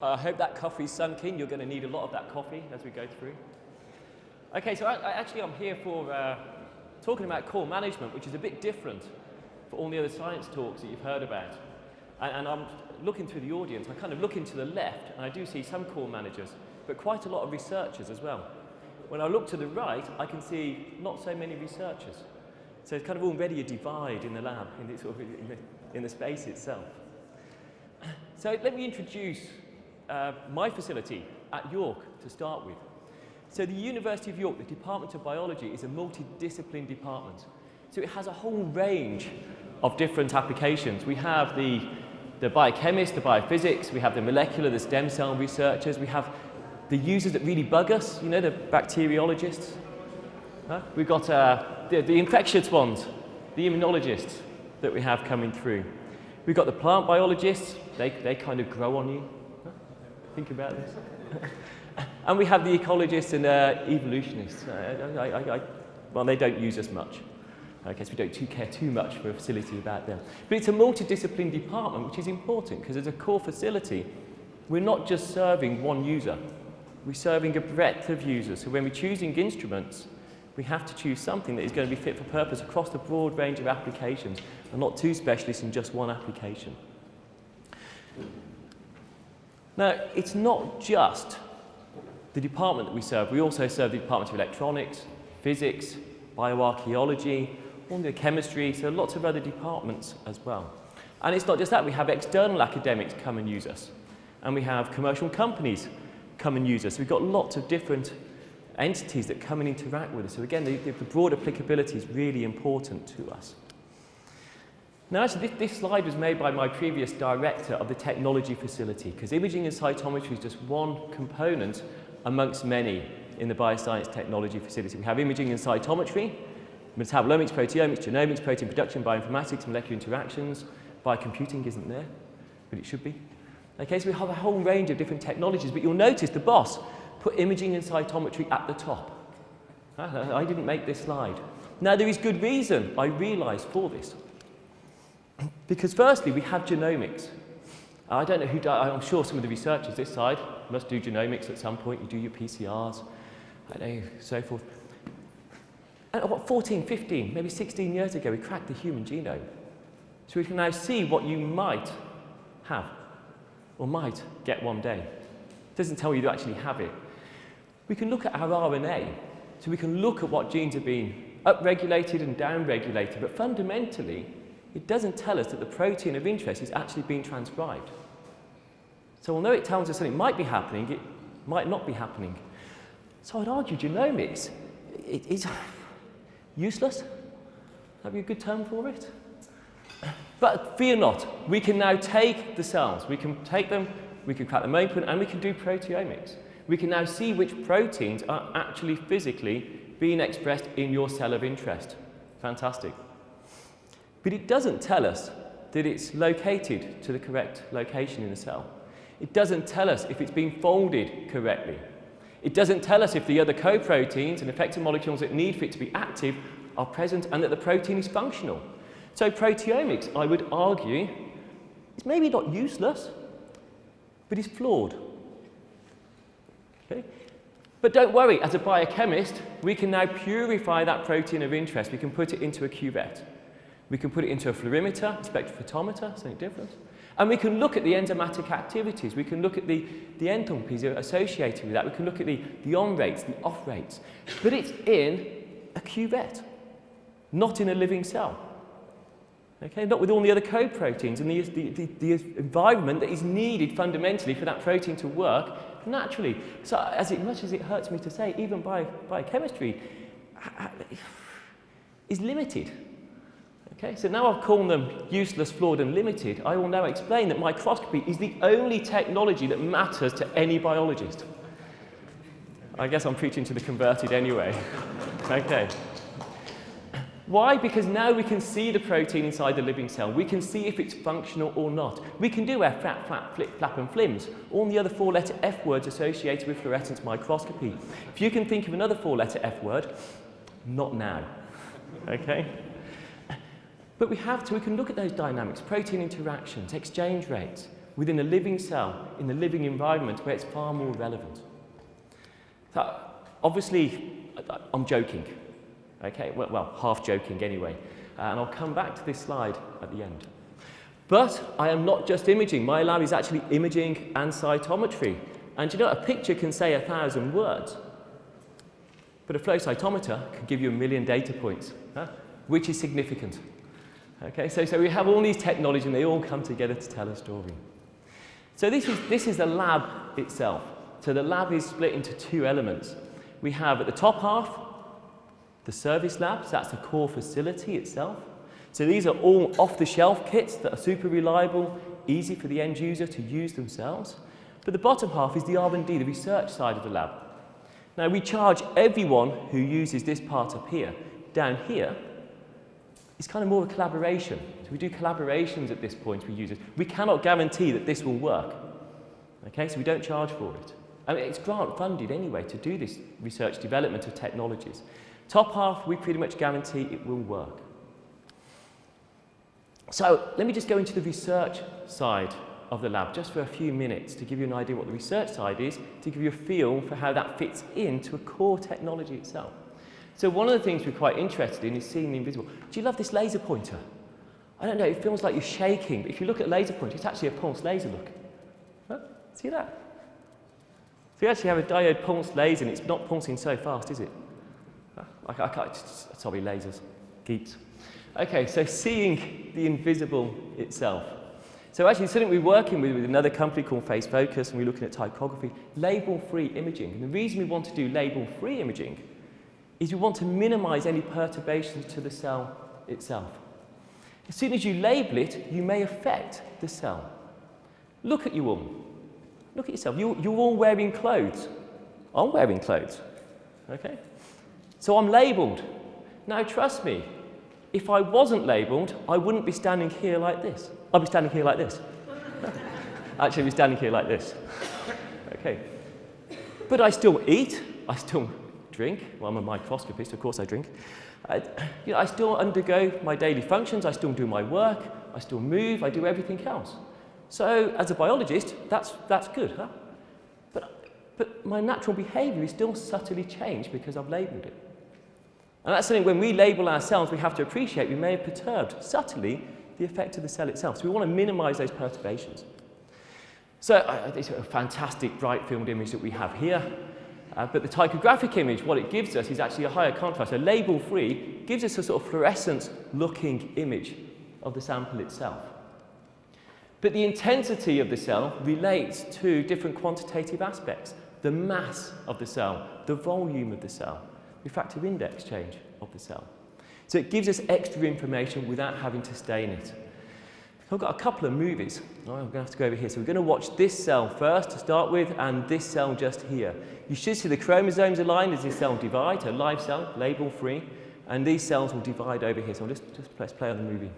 I hope that coffee's sunk in. You're going to need a lot of that coffee as we go through. Okay, so I'm here for talking about core management, which is a bit different for all the other science talks that you've heard about. And I'm looking through the audience. I kind of look into the left, and I do see some core managers, but quite a lot of researchers as well. When I look to the right, I can see not so many researchers. So it's kind of already a divide in the lab, in the space itself. So let me introduce my facility at York to start with. So the University of York, the Department of Biology, is a multidiscipline department. So it has a whole range of different applications. We have the biochemists, the biophysics, we have the molecular, the stem cell researchers, we have the users that really bug us, you know, the bacteriologists. We've got the infectious ones, the immunologists that we have coming through. We've got the plant biologists, they kind of grow on you. Think about this. And we have the ecologists and evolutionists. Well, they don't use us much. Okay, so we don't care too much for a facility about them. But it's a multidiscipline department, which is important because as a core facility, we're not just serving one user. We're serving a breadth of users. So when we're choosing instruments, we have to choose something that is going to be fit for purpose across the broad range of applications and not too specialist in just one application. Now, it's not just the department that we serve. We also serve the Department of Electronics, Physics, Bioarchaeology, all the chemistry, so lots of other departments as well. And it's not just that. We have external academics come and use us. And we have commercial companies come and use us. We've got lots of different entities that come and interact with us. So again, the broad applicability is really important to us. Now, actually, this slide was made by my previous director of the technology facility, because imaging and cytometry is just one component amongst many in the bioscience technology facility. We have imaging and cytometry, metabolomics, proteomics, genomics, protein production, bioinformatics, molecular interactions. Biocomputing isn't there, but it should be. Okay, so we have a whole range of different technologies, but you'll notice the boss put imaging and cytometry at the top. I didn't make this slide. Now, there is good reason, I realise, for this. Because firstly, we have genomics. I don't know who does, I'm sure some of the researchers this side must do genomics at some point. You do your PCRs, I don't know, so forth. And what, 14, 15, maybe 16 years ago, we cracked the human genome. So we can now see what you might have, or might get one day. It doesn't tell you to actually have it. We can look at our RNA, so we can look at what genes are being upregulated and downregulated, but fundamentally, it doesn't tell us that the protein of interest is actually being transcribed. So although it tells us something might be happening, it might not be happening. So I'd argue genomics is useless. That'd be a good term for it. But fear not, we can now take the cells, we can take them, we can crack them open, and we can do proteomics. We can now see which proteins are actually physically being expressed in your cell of interest. Fantastic. But it doesn't tell us that it's located to the correct location in the cell. It doesn't tell us if it's being folded correctly. It doesn't tell us if the other co-proteins and effector molecules that need for it to be active are present and that the protein is functional. So proteomics, I would argue, is maybe not useless, but is flawed. Okay? But don't worry, as a biochemist, we can now purify that protein of interest. We can put it into a cuvette. We can put it into a fluorimeter, a spectrophotometer, something different. And we can look at the enzymatic activities. We can look at the enthalpies associated with that. We can look at the on rates, the off rates. But it's in a cuvette, not in a living cell. Okay, not with all the other co-proteins and the environment that is needed fundamentally for that protein to work naturally. So much as it hurts me to say, even biochemistry is limited. Okay, so now I've called them useless, flawed, and limited. I will now explain that microscopy is the only technology that matters to any biologist. I guess I'm preaching to the converted anyway. Okay. Why? Because now we can see the protein inside the living cell. We can see if it's functional or not. We can do our flat, flap, flip, flap, and flims, all the other four-letter F words associated with fluorescence microscopy. If you can think of another four-letter F word, not now. Okay? But we can look at those dynamics, protein interactions, exchange rates. within a living cell, in a living environment where it's far more relevant. So, obviously, I'm joking, okay? Well, half joking anyway. And I'll come back to this slide at the end. But I am not just imaging. My lab is actually imaging and cytometry. And you know, a picture can say 1,000 words. But a flow cytometer can give you 1 million data points, which is significant. Okay, so we have all these technologies and they all come together to tell a story. So this is the lab itself. So the lab is split into two elements. We have at the top half, the service lab, so that's the core facility itself. So these are all off-the-shelf kits that are super reliable, easy for the end user to use themselves. But the bottom half is the R&D, the research side of the lab. Now we charge everyone who uses this part up here. Down here, it's kind of more of a collaboration. So we do collaborations at this point with users. We cannot guarantee that this will work. Okay, so we don't charge for it. I mean, it's grant funded anyway to do this research development of technologies. Top half, we pretty much guarantee it will work. So let me just go into the research side of the lab just for a few minutes to give you an idea what the research side is, to give you a feel for how that fits into a core technology itself. So one of the things we're quite interested in is seeing the invisible. Do you love this laser pointer? I don't know, it feels like you're shaking, but if you look at a laser pointer, it's actually a pulse laser, look. Huh? See that? So you actually have a diode pulse laser and it's not pulsing so fast, is it? I can't, sorry, lasers, geeks. Okay, so seeing the invisible itself. So actually something we're working with another company called Phase Focus, and we're looking at tychography, label-free imaging. And the reason we want to do label-free imaging is we want to minimize any perturbations to the cell itself. As soon as you label it, you may affect the cell. Look at you all. Look at yourself. You're all wearing clothes. I'm wearing clothes. Okay? So I'm labeled. Now trust me, if I wasn't labeled, I wouldn't be standing here like this. I'd be standing here like this. Actually, I'd be standing here like this. Okay. But I still eat. I still drink. Well, I'm a microscopist, of course I drink. I still undergo my daily functions. I still do my work. I still move. I do everything else. So, as a biologist, that's good, huh? But my natural behaviour is still subtly changed because I've labelled it. And that's something when we label ourselves, we have to appreciate we may have perturbed subtly the effect of the cell itself. So we want to minimise those perturbations. So it's a fantastic bright field image that we have here. But the tychographic image, what it gives us is actually a higher contrast. So label-free gives us a sort of fluorescent-looking image of the sample itself. But the intensity of the cell relates to different quantitative aspects. The mass of the cell, the volume of the cell, refractive index change of the cell. So it gives us extra information without having to stain it. I've got a couple of movies. I'm going to have to go over here. So we're going to watch this cell first to start with, and this cell just here. You should see the chromosomes aligned as this cell divides, a live cell, label-free, and these cells will divide over here. So I'll just press play on the movie.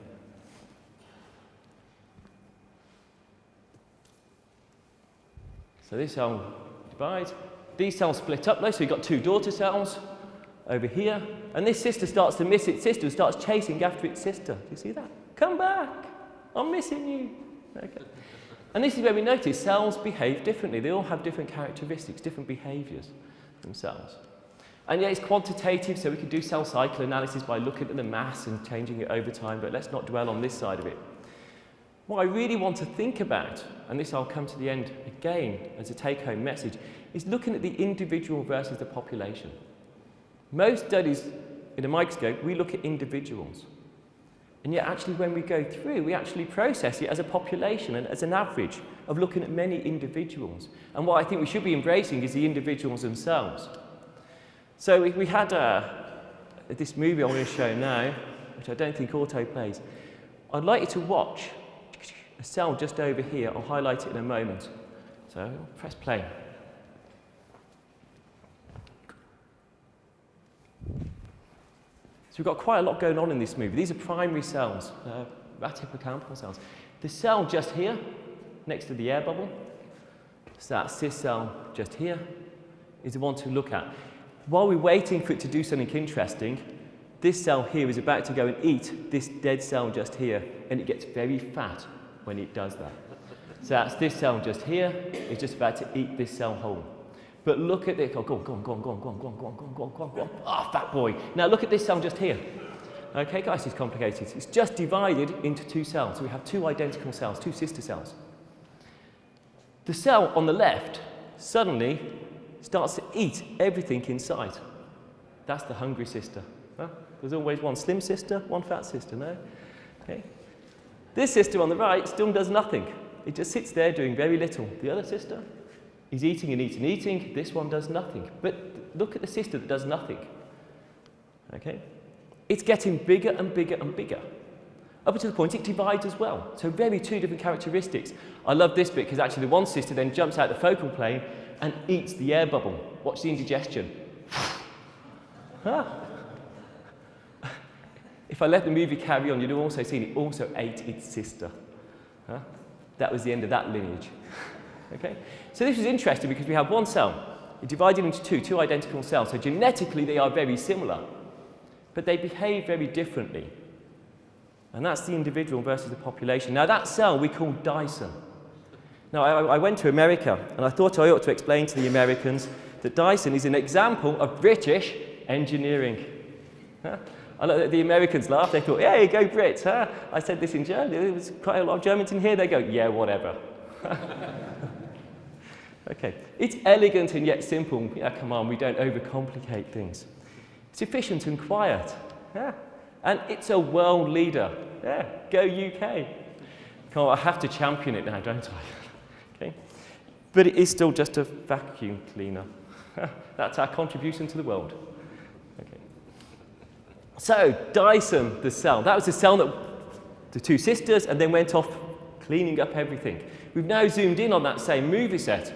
So this cell divides. These cells split up though, so you've got two daughter cells over here, and this sister starts to miss its sister, starts chasing after its sister. Do you see that? Come back! I'm missing you. Okay. And this is where we notice cells behave differently. They all have different characteristics, different behaviours themselves. And yeah, it's quantitative, so we can do cell cycle analysis by looking at the mass and changing it over time, but let's not dwell on this side of it. What I really want to think about, and this I'll come to the end again as a take-home message, is looking at the individual versus the population. Most studies in a microscope, we look at individuals. And yet actually when we go through, we actually process it as a population and as an average of looking at many individuals. And what I think we should be embracing is the individuals themselves. So we had this movie I'm going to show now, which I don't think auto plays. I'd like you to watch a cell just over here. I'll highlight it in a moment. So press play. So we've got quite a lot going on in this movie. These are primary cells, rat hippocampal cells. The cell just here, next to the air bubble, so that cis cell just here, is the one to look at. While we're waiting for it to do something interesting, this cell here is about to go and eat this dead cell just here, and it gets very fat when it does that. So that's this cell just here. It's just about to eat this cell whole. But look at this. Oh, go on, go on, go on, go on, go on, go on, go on, go on, go on, go on, go on. Ah, fat boy. Now look at this cell just here. Okay, guys, it's complicated. It's just divided into two cells. So we have two identical cells, two sister cells. The cell on the left suddenly starts to eat everything in sight. That's the hungry sister. Huh? There's always one slim sister, one fat sister, no? Okay. This sister on the right still does nothing. It just sits there doing very little. The other sister is eating and eating and eating. This one does nothing. But look at the sister that does nothing. Okay? It's getting bigger and bigger and bigger. Up until the point it divides as well. So very two different characteristics. I love this bit because actually the one sister then jumps out the focal plane and eats the air bubble. Watch the indigestion. Huh? If I let the movie carry on, you'd have also seen it also ate its sister. Huh? That was the end of that lineage. Okay? So this was interesting because we have one cell. It divided into two identical cells. So genetically they are very similar, but they behave very differently. And that's the individual versus the population. Now that cell we call Dyson. Now I went to America and I thought I ought to explain to the Americans that Dyson is an example of British engineering. Huh? I know that the Americans laughed. They thought, "Hey, go Brits!" Huh? I said this in German. There was quite a lot of Germans in here. They go, "Yeah, whatever." Okay, it's elegant and yet simple. Yeah, come on, we don't overcomplicate things. It's efficient and quiet. Yeah. And it's a world leader. Yeah, go UK. Come on, I have to champion it now, don't I? Okay. But it is still just a vacuum cleaner. That's our contribution to the world. Okay. So, Dyson, the cell. That was the cell that the two sisters and then went off cleaning up everything. We've now zoomed in on that same movie set.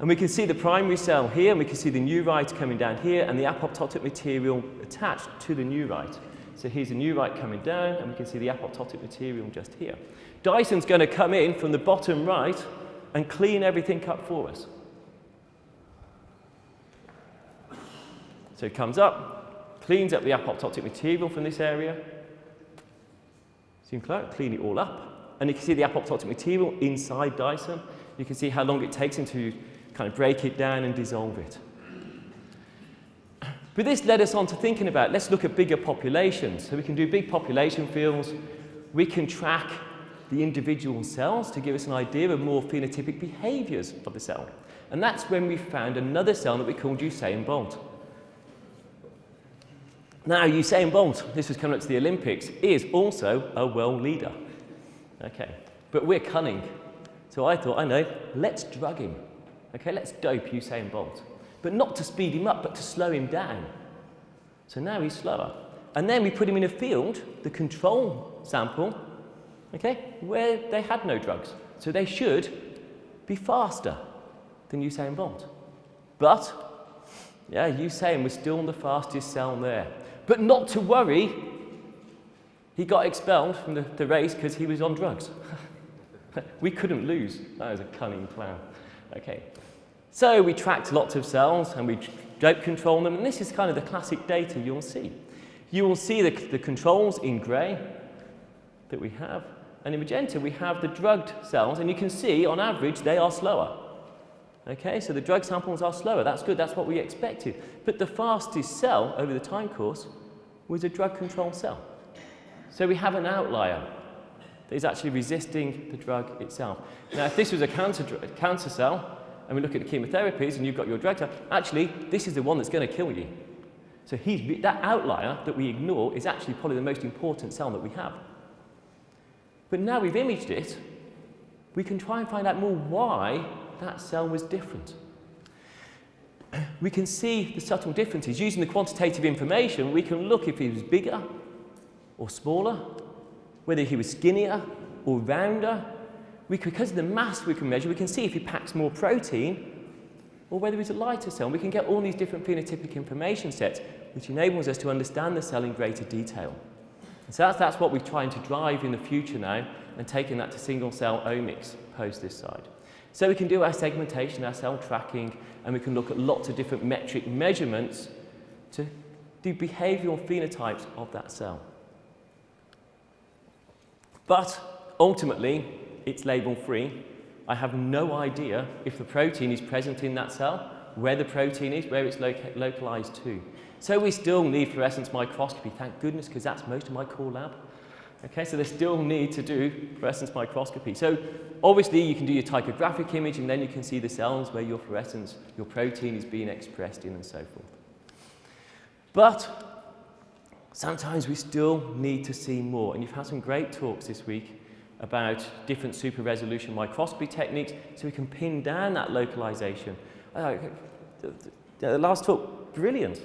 And we can see the primary cell here, and we can see the neurite coming down here, and the apoptotic material attached to the neurite. So here's the neurite coming down, and we can see the apoptotic material just here. Dyson's going to come in from the bottom right and clean everything up for us. So it comes up, cleans up the apoptotic material from this area. Zoom close, clean it all up. And you can see the apoptotic material inside Dyson. You can see how long it takes him to kind of break it down and dissolve it. But this led us on to thinking about, let's look at bigger populations. So we can do big population fields. We can track the individual cells to give us an idea of more phenotypic behaviors of the cell. And that's when we found another cell that we called Usain Bolt. Now, Usain Bolt, this was coming up to the Olympics, is also a world leader. Okay, but we're cunning. So I thought, I know, let's drug him. Okay, let's dope Usain Bolt. But not to speed him up, but to slow him down. So now he's slower. And then we put him in a field, the control sample, okay, where they had no drugs. So they should be faster than Usain Bolt. But, yeah, Usain was still the fastest cell there. But not to worry, he got expelled from the race because he was on drugs. We couldn't lose. That was a cunning plan. Okay. So we tracked lots of cells and we dope control them, and this is kind of the classic data you'll see. You will see the controls in grey that we have, and in magenta we have the drugged cells, and you can see on average they are slower. Okay, so the drug samples are slower. That's good, that's what we expected. But the fastest cell over the time course was a drug control cell. So we have an outlier that is actually resisting the drug itself. Now, if this was a cancer cell, and we look at the chemotherapies, and you've got your drug cell, actually, this is the one that's going to kill you. So that outlier that we ignore is actually probably the most important cell that we have. But now we've imaged it, we can try and find out more why that cell was different. We can see the subtle differences. Using the quantitative information, we can look if he was bigger or smaller, whether he was skinnier or rounder. Because of the mass we can measure, we can see if he packs more protein or whether he's a lighter cell. And we can get all these different phenotypic information sets, which enables us to understand the cell in greater detail. And so that's what we're trying to drive in the future now, and taking that to single-cell omics post this side. So we can do our segmentation, our cell tracking, and we can look at lots of different metric measurements to do behavioral phenotypes of that cell. But ultimately, it's label-free, I have no idea if the protein is present in that cell, where the protein is, where it's localized to. So we still need fluorescence microscopy, thank goodness, because that's most of my core lab. Okay, so they still need to do fluorescence microscopy. So obviously you can do your tychographic image and then you can see the cells where your fluorescence, your protein is being expressed in and so forth. But sometimes we still need to see more. And you've had some great talks this week about different super resolution microscopy techniques so we can pin down that localization. The last talk, brilliant,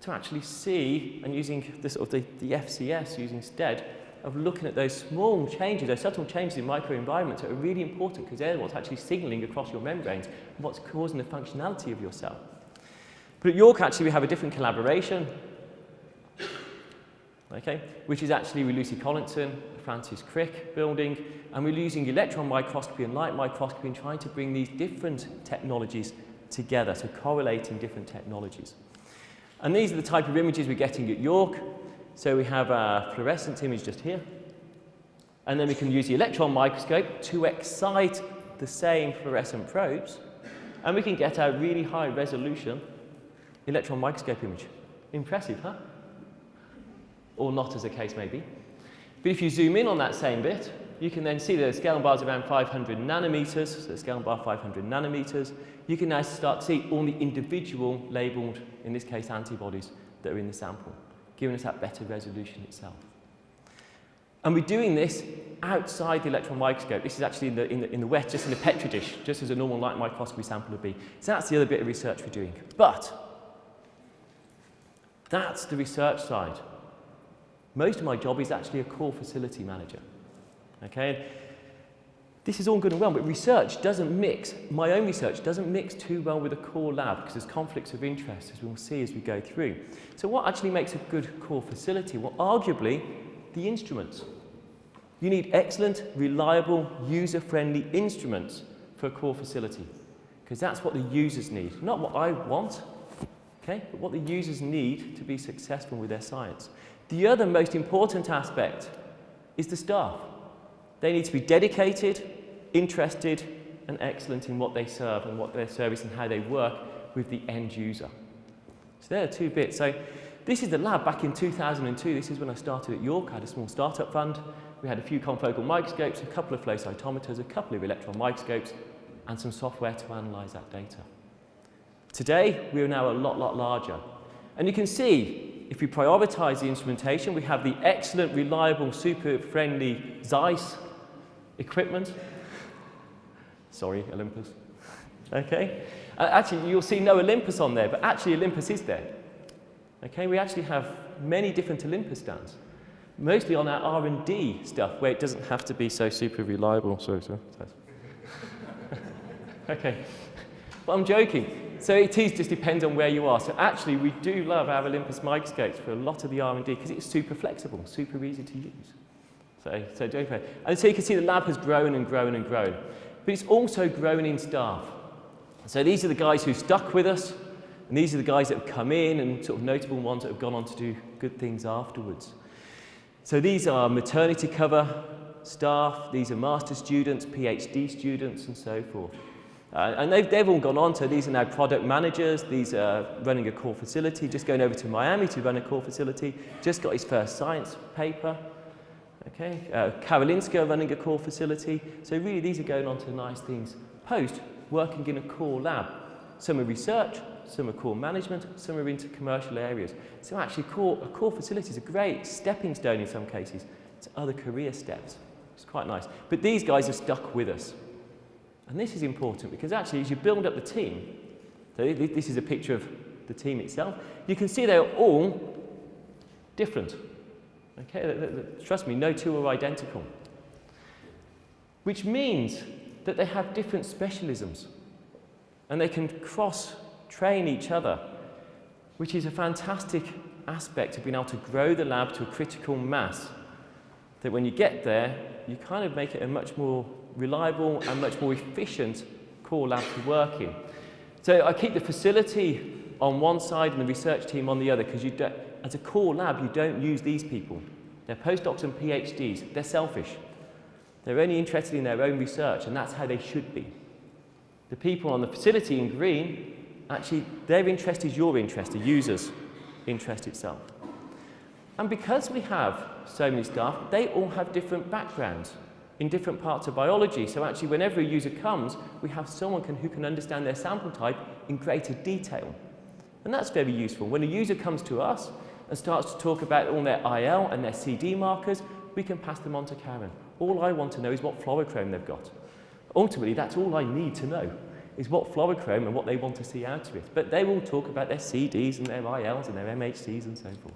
to actually see, and using the FCS, using instead of looking at those small changes, those subtle changes in microenvironments that are really important because they're what's actually signaling across your membranes and what's causing the functionality of your cell. But at York, actually, we have a different collaboration, okay, which is actually with Lucy Collinson, Francis Crick building, and we're using electron microscopy and light microscopy and trying to bring these different technologies together, so correlating different technologies. And these are the type of images we're getting at York. So we have a fluorescent image just here, and then we can use the electron microscope to excite the same fluorescent probes, and we can get a really high resolution electron microscope image. Impressive, huh? Or not, as the case may be. But if you zoom in on that same bit, you can then see the scale bars around 500 nanometers, so the scale bar 500 nanometers. You can now start to see all the individual labeled, in this case, antibodies that are in the sample, giving us that better resolution itself. And we're doing this outside the electron microscope. This is actually in the wet, just in a petri dish, just as a normal light microscopy sample would be. So that's the other bit of research we're doing. But that's the research side. Most of my job is actually a core facility manager. Okay? This is all good and well, but research doesn't mix, my own research doesn't mix too well with a core lab because there's conflicts of interest, as we'll see as we go through. So what actually makes a good core facility? Well, arguably, the instruments. You need excellent, reliable, user-friendly instruments for a core facility because that's what the users need. Not what I want, okay, but what the users need to be successful with their science. The other most important aspect is the staff. They need to be dedicated, interested, and excellent in what they serve and what their service and how they work with the end user. So there are two bits. So this is the lab back in 2002. This is when I started at York. I had a small startup fund. We had a few confocal microscopes, a couple of flow cytometers, a couple of electron microscopes, and some software to analyze that data. Today, we are now a lot larger. And you can see, if we prioritize the instrumentation, we have the excellent, reliable, super friendly Zeiss equipment. Sorry, Olympus. Okay? Actually, you'll see no Olympus on there, but actually Olympus is there. Okay? We actually have many different Olympus stands, mostly on our R&D stuff, where it doesn't have to be so super reliable. Sorry. Okay. But I'm joking. So it just depends on where you are. So actually, we do love our Olympus microscopes for a lot of the R&D because it's super flexible, super easy to use. So don't pay. And so you can see the lab has grown and grown and grown. But it's also grown in staff. So these are the guys who stuck with us, and these are the guys that have come in and sort of notable ones that have gone on to do good things afterwards. So these are maternity cover staff, these are master students, PhD students, and so forth. And they've all gone on, so these are now product managers, these are running a core facility, just going over to Miami to run a core facility, just got his first science paper. Okay, Karolinska running a core facility. So really these are going on to nice things post, working in a core lab. Some are research, some are core management, some are into commercial areas. So actually a core facility is a great stepping stone in some cases to other career steps. It's quite nice. But these guys are stuck with us. And this is important because actually as you build up the team, so this is a picture of the team itself, you can see they're all different. Okay, trust me, no two are identical. Which means that they have different specialisms and they can cross-train each other, which is a fantastic aspect of being able to grow the lab to a critical mass, that when you get there, you kind of make it a much more reliable and much more efficient core lab to work in. So I keep the facility on one side and the research team on the other because as a core lab, you don't use these people. They're postdocs and PhDs. They're selfish. They're only interested in their own research, and that's how they should be. The people on the facility in green, actually, their interest is your interest, the user's interest itself. And because we have so many staff, they all have different backgrounds in different parts of biology. So actually, whenever a user comes, we have someone who can understand their sample type in greater detail. And that's very useful. When a user comes to us and starts to talk about all their IL and their CD markers, we can pass them on to Karen. All I want to know is what fluorochrome they've got. Ultimately, that's all I need to know, is what fluorochrome and what they want to see out of it. But they will talk about their CDs and their ILs and their MHCs and so forth.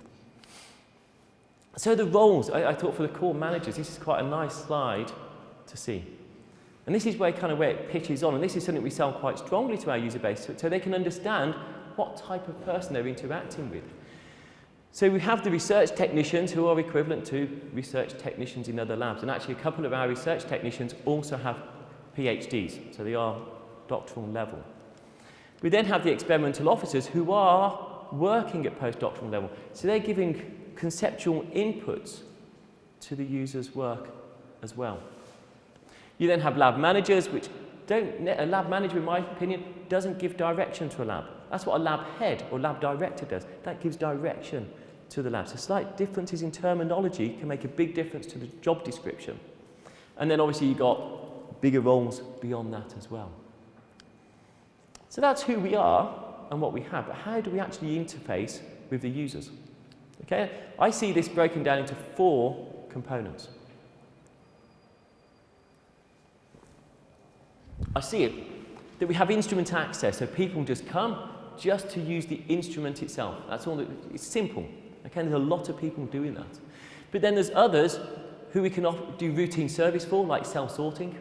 So the roles, I thought for the core managers, this is quite a nice slide to see. And this is where it pitches on, and this is something we sell quite strongly to our user base, so they can understand what type of person they're interacting with. So we have the research technicians who are equivalent to research technicians in other labs, and actually a couple of our research technicians also have PhDs, so they are doctoral level. We then have the experimental officers who are working at postdoctoral level, so they're giving conceptual inputs to the user's work as well. You then have lab managers, which a lab manager, in my opinion, doesn't give direction to a lab. That's what a lab head or lab director does. That gives direction to the lab. So slight differences in terminology can make a big difference to the job description. And then obviously you've got bigger roles beyond that as well. So that's who we are and what we have, but how do we actually interface with the users? Okay, I see this broken down into 4 components. I see it, that we have instrument access, so people just come just to use the instrument itself. That's all. It's simple. Okay, there's a lot of people doing that. But then there's others who we can do routine service for, like cell sorting.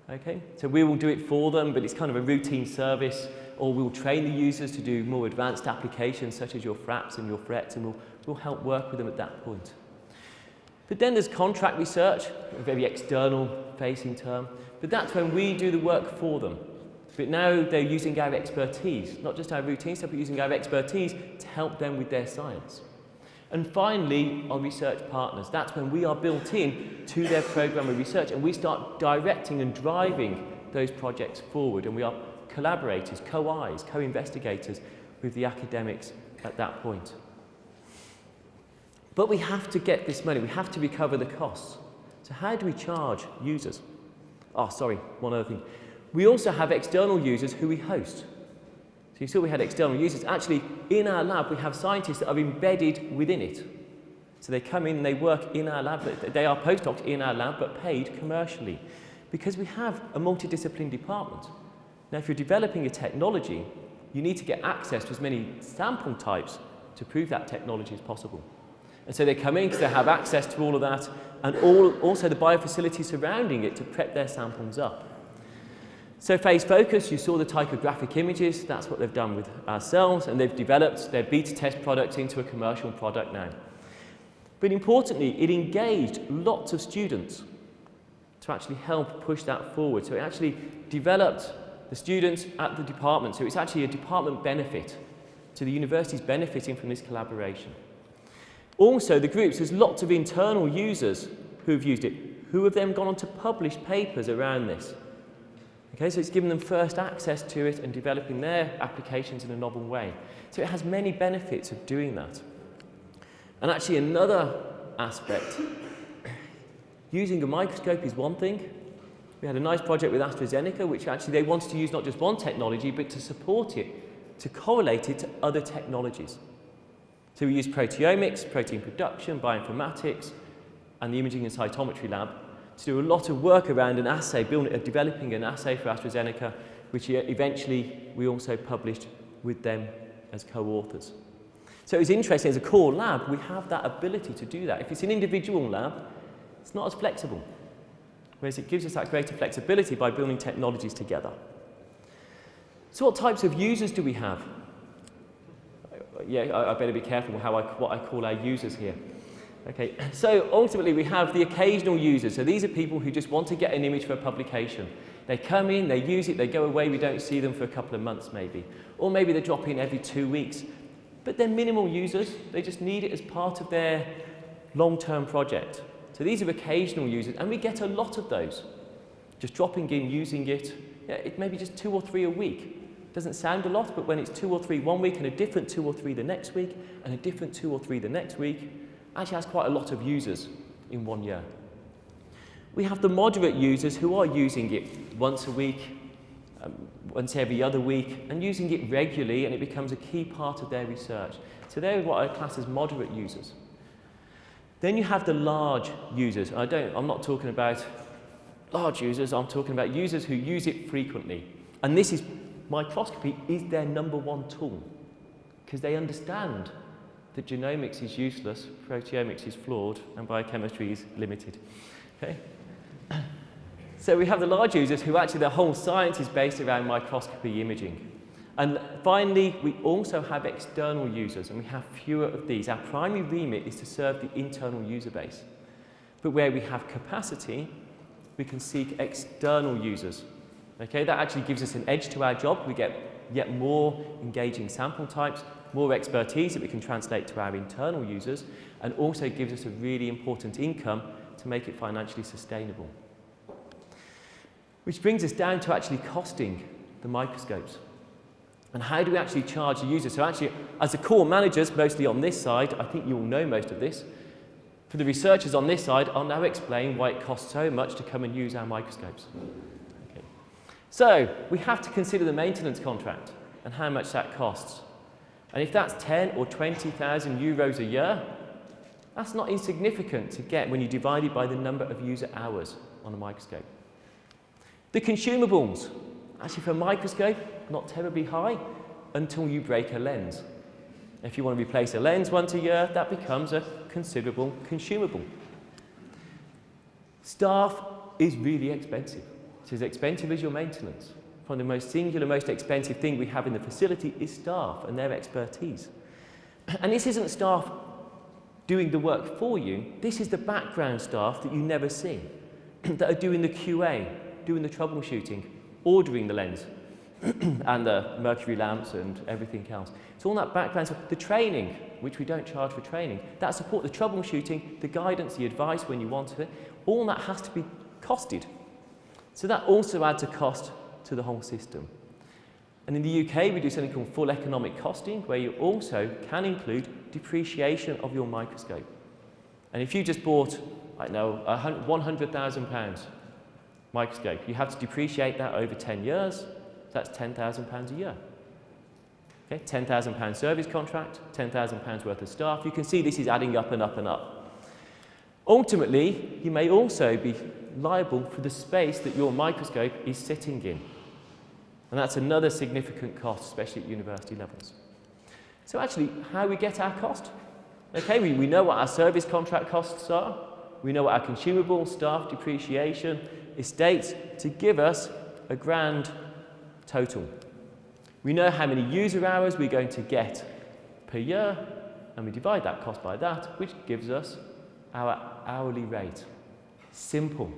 Okay, so we will do it for them, but it's kind of a routine service, or we'll train the users to do more advanced applications, such as your fraps and your frets, and we'll help work with them at that point. But then there's contract research, a very external-facing term, but that's when we do the work for them. But now they're using our expertise, not just our routine stuff, but using our expertise to help them with their science. And finally, our research partners. That's when we are built in to their program of research, and we start directing and driving those projects forward, and we are collaborators, co-Is, co-investigators with the academics at that point. But we have to get this money, we have to recover the costs. So how do we charge users? Oh, sorry, one other thing. We also have external users who we host. So you saw we had external users. Actually, in our lab, we have scientists that are embedded within it. So they come in and they work in our lab. They are postdocs in our lab, but paid commercially. Because we have a multidisciplinary department. Now, if you're developing a technology, you need to get access to as many sample types to prove that technology is possible. And so they come in because they have access to all of that, and also the biofacility surrounding it to prep their samples up. So phase focus, you saw the tychographic images. That's what they've done with ourselves, and they've developed their beta test products into a commercial product now. But importantly, it engaged lots of students to actually help push that forward. So it actually developed the students at the department. So it's actually a department benefit. So the university's benefiting from this collaboration. Also, the groups, there's lots of internal users who have used it, who have then gone on to publish papers around this. Okay, so it's given them first access to it and developing their applications in a novel way. So it has many benefits of doing that. And actually another aspect, using a microscope is one thing. We had a nice project with AstraZeneca, which actually they wanted to use not just one technology, but to support it, to correlate it to other technologies. So we used proteomics, protein production, bioinformatics, and the imaging and cytometry lab to do a lot of work around an assay, developing an assay for AstraZeneca, which eventually we also published with them as co-authors. So it was interesting, as a core lab, we have that ability to do that. If it's an individual lab, it's not as flexible, whereas it gives us that greater flexibility by building technologies together. So what types of users do we have? Yeah, I better be careful what I call our users here. Okay, so ultimately we have the occasional users. So these are people who just want to get an image for a publication. They come in, they use it, they go away, we don't see them for a couple of months maybe. Or maybe they drop in every 2 weeks. But they're minimal users, they just need it as part of their long-term project. So So these are occasional users, and we get a lot of those. Just dropping in, using it, it may be just 2 or 3 a week. Doesn't sound a lot, but when it's 2 or 3 one week and a different 2 or 3 the next week, and a different 2 or 3 the next week, actually has quite a lot of users in 1 year. We have the moderate users who are using it once a week, once every other week, and using it regularly, and it becomes a key part of their research. So they're what I class as moderate users. Then you have the large users. I'm not talking about large users, I'm talking about users who use it frequently. And this is, microscopy is their #1 tool, because they understand that genomics is useless, proteomics is flawed, and biochemistry is limited. Okay? So we have the large users who actually their whole science is based around microscopy imaging. And finally, we also have external users, and we have fewer of these. Our primary remit is to serve the internal user base. But where we have capacity, we can seek external users. Okay, that actually gives us an edge to our job. We get yet more engaging sample types, more expertise that we can translate to our internal users, and also gives us a really important income to make it financially sustainable. Which brings us down to actually costing the microscopes. And how do we actually charge the user? So actually, as the core managers, mostly on this side, I think you all know most of this. For the researchers on this side, I'll now explain why it costs so much to come and use our microscopes. Okay. So we have to consider the maintenance contract and how much that costs. And if that's 10 or 20,000 euros a year, that's not insignificant to get when you divide it by the number of user hours on a microscope. The consumables, actually for a microscope, not terribly high until you break a lens. If you want to replace a lens once a year, that becomes a considerable consumable. Staff is really expensive. It's as expensive as your maintenance. Probably the most singular, most expensive thing we have in the facility is staff and their expertise. And this isn't staff doing the work for you. This is the background staff that you never see, that are doing the QA, doing the troubleshooting, ordering the lens, and the mercury lamps and everything else. It's all that background. So the training, which we don't charge for training, that support, the troubleshooting, the guidance, the advice when you want it, all that has to be costed. So that also adds a cost to the whole system. And in the UK, we do something called full economic costing, where you also can include depreciation of your microscope. And if you just bought, I don't know, £100,000 microscope, you have to depreciate that over 10 years. That's £10,000 a year. Okay, £10,000 service contract, £10,000 worth of staff. You can see this is adding up and up and up. Ultimately, you may also be liable for the space that your microscope is sitting in. And that's another significant cost, especially at university levels. So actually, how we get our cost? Okay, we know what our service contract costs are. We know what our consumable, staff, depreciation, estates, to give us a grand total. We know how many user hours we're going to get per year, and we divide that cost by that, which gives us our hourly rate. Simple,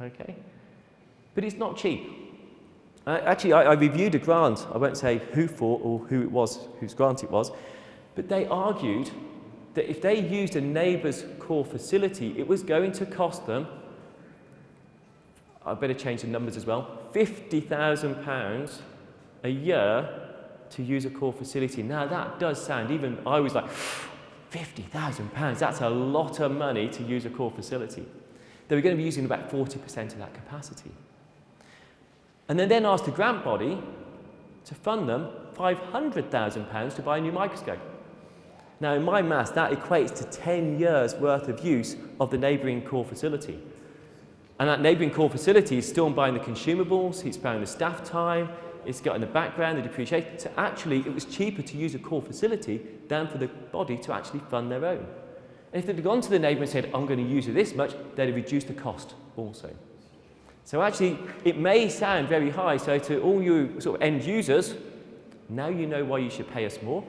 okay? But it's not cheap. Actually, I reviewed a grant. I won't say who for or who it was, whose grant it was, but they argued that if they used a neighbour's core facility, it was going to cost them, I better change the numbers as well, £50,000 a year to use a core facility. Now that does sound, even I was like, £50,000, that's a lot of money to use a core facility. They were going to be using about 40% of that capacity. And then asked the grant body to fund them £500,000 to buy a new microscope. Now in my maths, that equates to 10 years worth of use of the neighbouring core facility. And that neighbouring core facility is still buying the consumables, it's buying the staff time, it's got in the background the depreciation. So actually, it was cheaper to use a core facility than for the body to actually fund their own. And if they'd gone to the neighbour and said, I'm going to use it this much, they'd have reduced the cost also. So actually, it may sound very high. So to all you sort of end users, now you know why you should pay us more.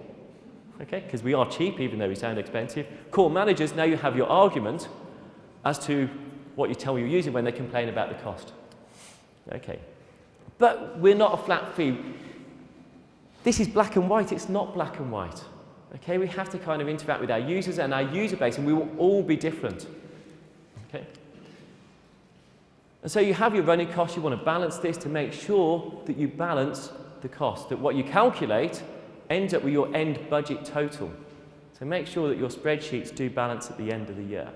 Okay, because we are cheap, even though we sound expensive. Core managers, now you have your argument as to what you tell you're using when they complain about the cost. Okay. But we're not a flat fee. This is black and white, it's not black and white. Okay, we have to kind of interact with our users and our user base, and we will all be different. Okay? And so you have your running costs. You want to balance this to make sure that you balance the cost, that what you calculate ends up with your end budget total. So make sure that your spreadsheets do balance at the end of the year.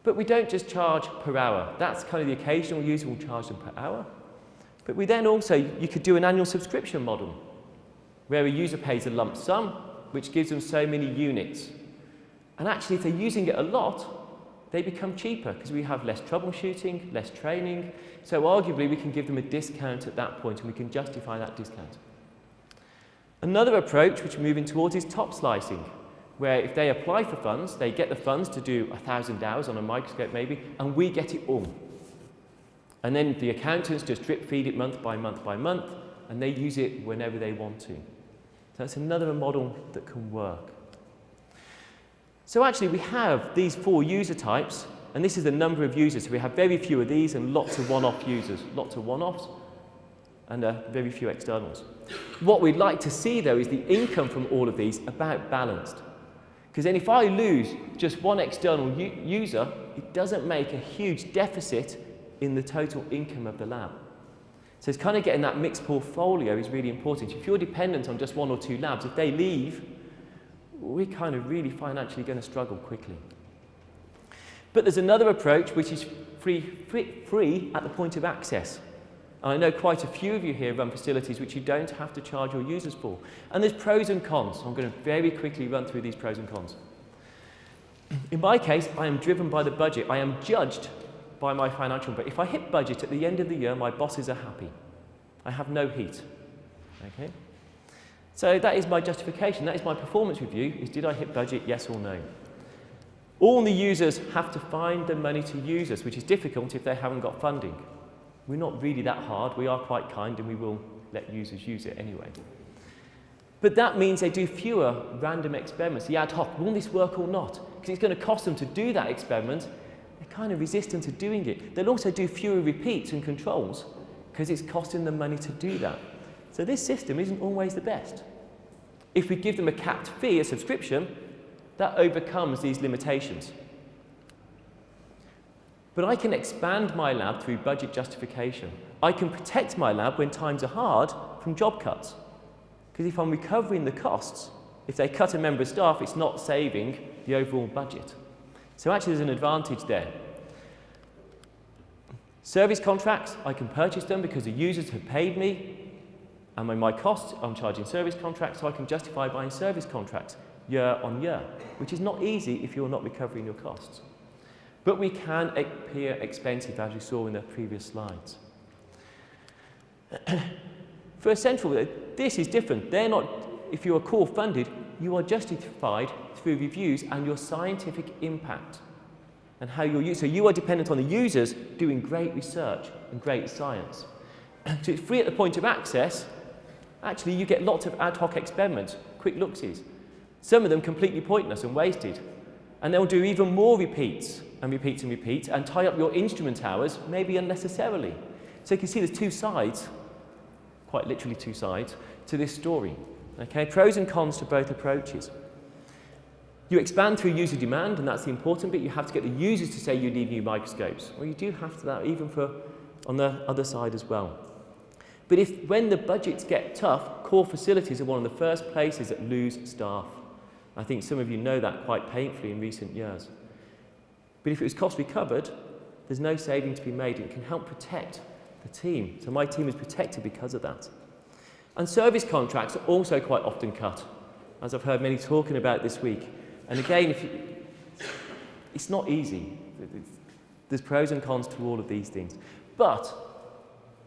But we don't just charge per hour. That's kind of the occasional user will charge them per hour. But we then also, you could do an annual subscription model where a user pays a lump sum, which gives them so many units. And actually, if they're using it a lot, they become cheaper because we have less troubleshooting, less training. So arguably, we can give them a discount at that point, and we can justify that discount. Another approach which we're moving towards is top slicing, where if they apply for funds, they get the funds to do 1,000 hours on a microscope maybe, and we get it all. And then the accountants just drip feed it month by month by month, and they use it whenever they want to. So that's another model that can work. So actually we have these 4 user types, and this is the number of users. So we have very few of these and lots of one-off users, lots of one-offs, and very few externals. What we'd like to see, though, is the income from all of these about balanced. Because then if I lose just one external user, it doesn't make a huge deficit in the total income of the lab. So it's kind of getting that mixed portfolio is really important. If you're dependent on just 1 or 2 labs, if they leave, we're kind of really financially going to struggle quickly. But there's another approach which is free at the point of access. And I know quite a few of you here run facilities which you don't have to charge your users for. And there's pros and cons. I'm going to very quickly run through these pros and cons. In my case, I am driven by the budget. I am judged by my financial budget. If I hit budget at the end of the year, my bosses are happy. I have no heat. Okay? So that is my justification. That is my performance review, is did I hit budget, yes or no? All the users have to find the money to use us, which is difficult if they haven't got funding. We're not really that hard. We are quite kind, and we will let users use it anyway. But that means they do fewer random experiments, the ad hoc. Will this work or not? Because it's going to cost them to do that experiment. They're kind of resistant to doing it. They'll also do fewer repeats and controls because it's costing them money to do that. So this system isn't always the best. If we give them a capped fee, a subscription, that overcomes these limitations. But I can expand my lab through budget justification. I can protect my lab when times are hard from job cuts. Because if I'm recovering the costs, if they cut a member of staff, it's not saving the overall budget. So actually there's an advantage there. Service contracts, I can purchase them because the users have paid me, and when my costs, I'm charging service contracts, so I can justify buying service contracts year on year, which is not easy if you're not recovering your costs. But we can appear expensive, as we saw in the previous slides. For a central, this is different. They're not, if you are core funded, you are justified through reviews and your scientific impact and how you're used. So you are dependent on the users doing great research and great science. So it's free at the point of access. Actually, you get lots of ad hoc experiments, quick looksies. Some of them completely pointless and wasted. And they'll do even more repeats and repeats and repeats and tie up your instrument hours, maybe unnecessarily. So you can see there's 2 sides, quite literally 2 sides, to this story. Okay, pros and cons to both approaches. You expand through user demand, and that's the important bit. You have to get the users to say you need new microscopes. Well, you do have to that even for on the other side as well. But when the budgets get tough, core facilities are one of the first places that lose staff. I think some of you know that quite painfully in recent years. But if it was cost recovered, there's no saving to be made. It can help protect the team. So my team is protected because of that. And service contracts are also quite often cut, as I've heard many talking about this week. And again, it's not easy. There's pros and cons to all of these things. But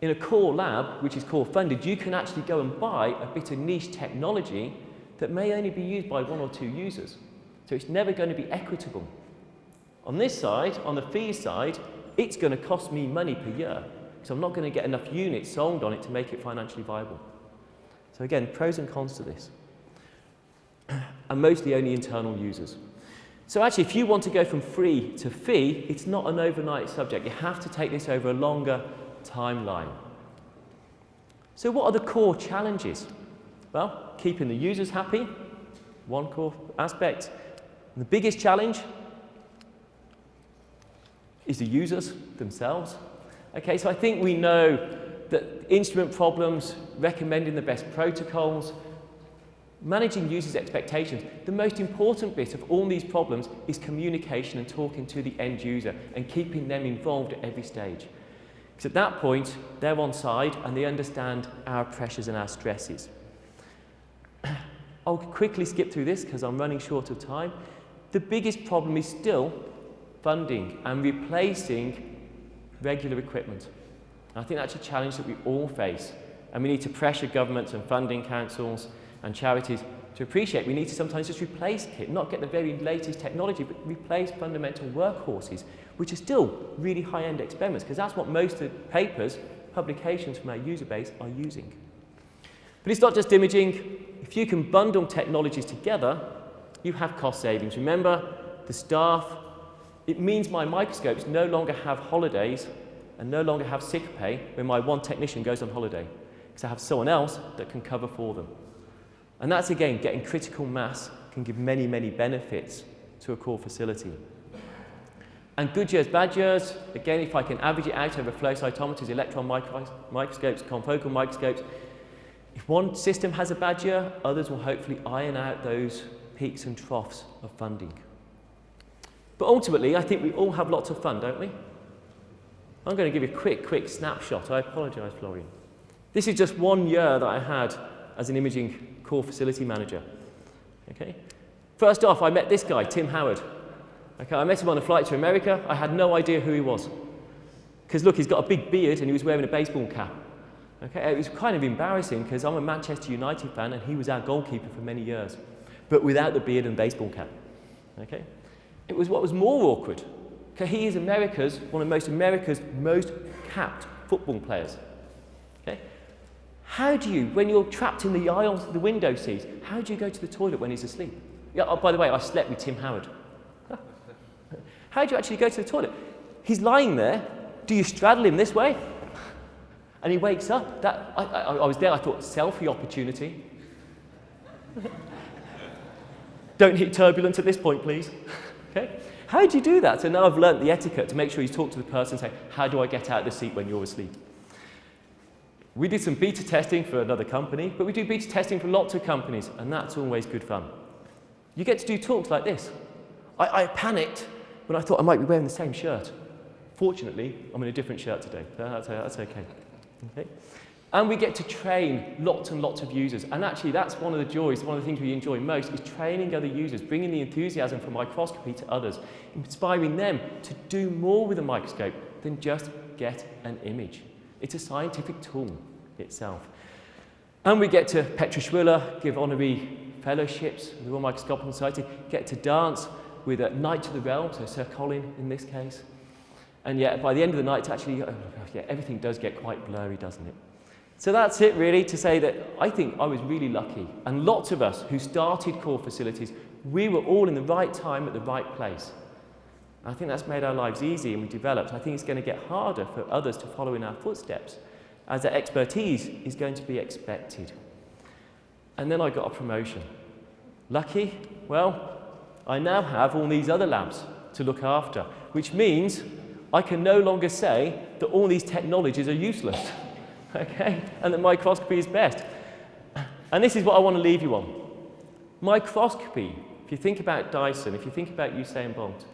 in a core lab, which is core funded, you can actually go and buy a bit of niche technology that may only be used by 1 or 2 users. So it's never going to be equitable. On this side, on the fee side, it's going to cost me money per year because I'm not going to get enough units sold on it to make it financially viable. So again, pros and cons to this. And mostly only internal users. So actually, if you want to go from free to fee, it's not an overnight subject. You have to take this over a longer timeline. So what are the core challenges? Well, keeping the users happy, one core aspect. And the biggest challenge, is the users themselves. Okay, so I think we know that instrument problems, recommending the best protocols, managing users' expectations, the most important bit of all these problems is communication and talking to the end user and keeping them involved at every stage. Because at that point, they're on side and they understand our pressures and our stresses. I'll quickly skip through this because I'm running short of time. The biggest problem is still funding and replacing regular equipment. I think that's a challenge that we all face, and we need to pressure governments and funding councils and charities to appreciate we need to sometimes just replace kit, not get the very latest technology, but replace fundamental workhorses, which are still really high-end experiments, because that's what most of the papers, publications from our user base are using. But it's not just imaging. If you can bundle technologies together, you have cost savings. Remember, the staff, it means my microscopes no longer have holidays and no longer have sick pay when my one technician goes on holiday, because I have someone else that can cover for them. And that's, again, getting critical mass can give many, many benefits to a core facility. And good years, bad years, again, if I can average it out over flow cytometers, electron microscopes, confocal microscopes, if one system has a bad year, others will hopefully iron out those peaks and troughs of funding. But ultimately, I think we all have lots of fun, don't we? I'm going to give you a quick snapshot. I apologise, Florian. This is just 1 year that I had as an imaging core facility manager. Okay? First off, I met this guy, Tim Howard. Okay, I met him on a flight to America. I had no idea who he was. Because look, he's got a big beard and he was wearing a baseball cap. Okay, it was kind of embarrassing because I'm a Manchester United fan and he was our goalkeeper for many years, but without the beard and baseball cap. Okay? It was what was more awkward. Okay, he is one of America's most capped football players. Okay? How do you, when you're trapped in the aisles, the window seats, how do you go to the toilet when he's asleep? Yeah, oh, by the way, I slept with Tim Howard. How do you actually go to the toilet? He's lying there. Do you straddle him this way? And he wakes up. I was there, I thought, selfie opportunity. Don't hit turbulence at this point, please. Okay? How do you do that? So now I've learnt the etiquette to make sure you talk to the person and say, how do I get out of the seat when you're asleep? We did some beta testing for another company, but we do beta testing for lots of companies, and that's always good fun. You get to do talks like this. I panicked when I thought I might be wearing the same shirt. Fortunately, I'm in a different shirt today. That's okay. Okay? And we get to train lots and lots of users. And actually, that's one of the joys, one of the things we enjoy most, is training other users, bringing the enthusiasm for microscopy to others, inspiring them to do more with a microscope than just get an image. It's a scientific tool itself. And we get to Petra Schwiller, give honorary fellowships with the Royal Microscopical Society, get to dance with a Knight to the Realm, so Sir Colin in this case. And yet, by the end of the night, actually, everything does get quite blurry, doesn't it? So that's it, really, to say that I think I was really lucky. And lots of us who started core facilities, we were all in the right time at the right place. I think that's made our lives easy and we developed. I think it's going to get harder for others to follow in our footsteps, as that expertise is going to be expected. And then I got a promotion. Lucky? Well, I now have all these other labs to look after, which means I can no longer say that all these technologies are useless, okay? And that microscopy is best. And this is what I want to leave you on. Microscopy, if you think about Dyson, if you think about Usain Bolt,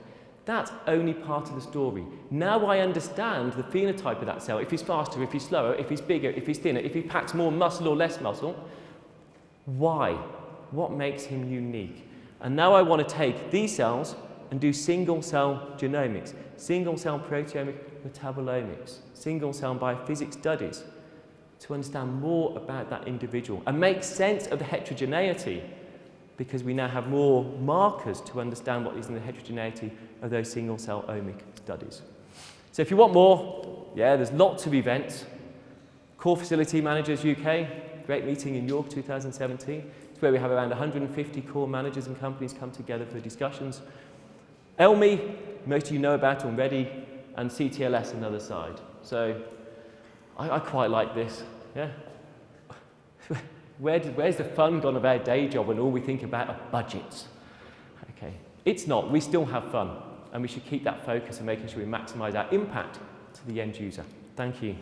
that's only part of the story. Now I understand the phenotype of that cell, if he's faster, if he's slower, if he's bigger, if he's thinner, if he packs more muscle or less muscle. Why? What makes him unique? And now I want to take these cells and do single-cell genomics, single-cell proteomic metabolomics, single-cell biophysics studies to understand more about that individual and make sense of the heterogeneity, because we now have more markers to understand what is in the heterogeneity of those single-cell omic studies. So if you want more, there's lots of events. Core Facility Managers UK, great meeting in York 2017. It's where we have around 150 core managers and companies come together for discussions. ELMI, most of you know about already, and CTLS another side. So I quite like this. Yeah. Where's the fun gone of our day job when all we think about are budgets? Okay, it's not. We still have fun. and we should keep that focus and making sure we maximise our impact to the end user. Thank you.